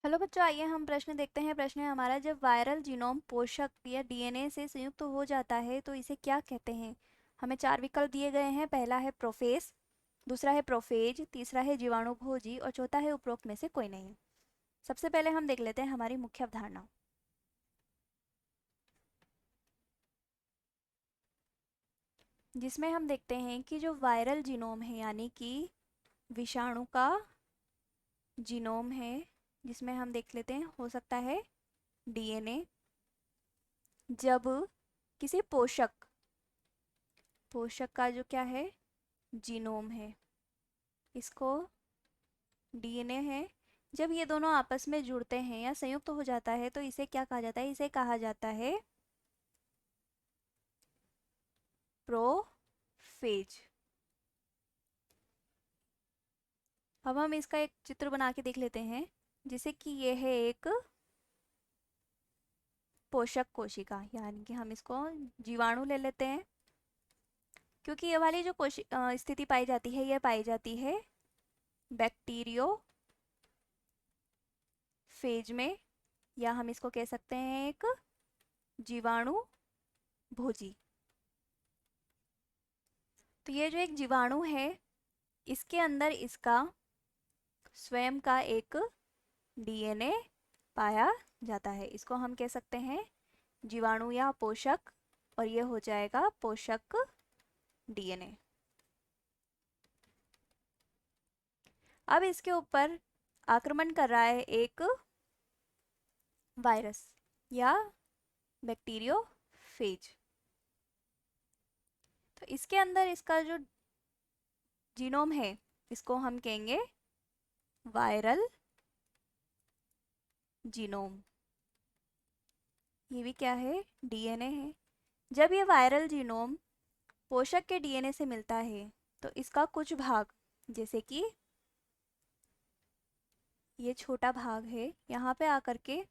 Hello बच्चों, आइए हम प्रश्न देखते हैं। प्रश्न है हमारा, जब वायरल जीनोम पोषक या डीएनए से संयुक्त हो जाता है तो इसे क्या कहते हैं। हमें चार विकल्प दिए गए हैं। पहला है प्रोफेस, दूसरा है प्रोफेज, तीसरा है जीवाणुभोजी और चौथा है उपरोक्त में से कोई नहीं। सबसे पहले हम देख लेते हैं हमारी मुख्य अवधारणा, जिसमें हम देखते हैं कि जो वायरल जीनोम है यानी कि विषाणु का जीनोम है, जिसमें हम देख लेते हैं हो सकता है डीएनए। जब किसी पोषक पोषक का जो क्या है जीनोम है, इसको डीएनए है, जब ये दोनों आपस में जुड़ते हैं या संयुक्त हो जाता है तो इसे क्या कहा जाता है। इसे कहा जाता है प्रोफेज। अब हम इसका एक चित्र बना के देख लेते हैं, जिसे कि ये है एक पोषक कोशिका, यानी कि हम इसको जीवाणु ले लेते हैं, क्योंकि ये वाली जो स्थिति पाई जाती है, यह पाई जाती है बैक्टीरियो फेज में, या हम इसको कह सकते हैं एक जीवाणु भोजी। तो ये जो एक जीवाणु है, इसके अंदर इसका स्वयं का एक डीएनए पाया जाता है। इसको हम कह सकते हैं जीवाणु या पोषक, और ये हो जाएगा पोषक डीएनए। अब इसके ऊपर आक्रमण कर रहा है एक वायरस या बैक्टीरियोफेज। तो इसके अंदर इसका जो जीनोम है, इसको हम कहेंगे वायरल जीनोम। ये भी क्या है, डीएनए है। जब ये वायरल जीनोम पोषक के डीएनए से मिलता है तो इसका कुछ भाग, जैसे कि ये छोटा भाग है, यहाँ पे आकर के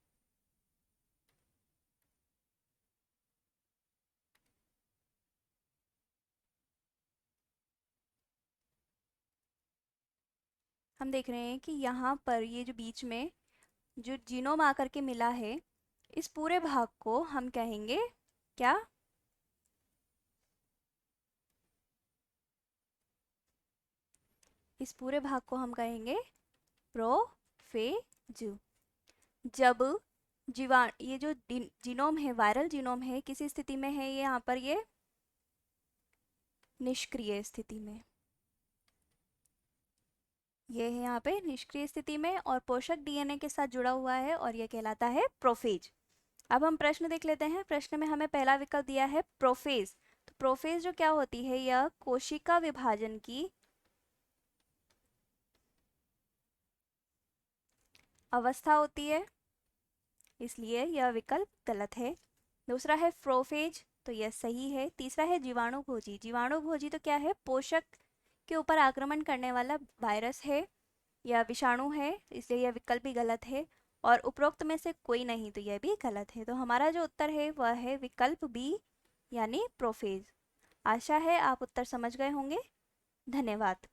हम देख रहे हैं कि यहाँ पर ये जो बीच में जो जीनोम आकर के मिला है, इस पूरे भाग को हम कहेंगे क्या, इस पूरे भाग को हम कहेंगे प्रोफेज। जब ये जो जीनोम है, वायरल जीनोम है, किसी स्थिति में है, ये यहाँ पर ये निष्क्रिय स्थिति में, ये है यहाँ पे निष्क्रिय स्थिति में और पोषक डीएनए के साथ जुड़ा हुआ है, और ये कहलाता है प्रोफेज। अब हम प्रश्न देख लेते हैं। प्रश्न में हमें पहला विकल्प दिया है प्रोफेज। तो प्रोफेज जो क्या होती है, यह कोशिका विभाजन की अवस्था होती है, इसलिए यह विकल्प गलत है। दूसरा है प्रोफेज, तो यह सही है। तीसरा है जीवाणुभोजी। जीवाणुभोजी तो क्या है, पोषक के ऊपर आक्रमण करने वाला वायरस है या विषाणु है, इसलिए यह विकल्प भी गलत है। और उपरोक्त में से कोई नहीं, तो यह भी गलत है। तो हमारा जो उत्तर है वह है विकल्प बी, यानी प्रोफेज। आशा है आप उत्तर समझ गए होंगे। धन्यवाद।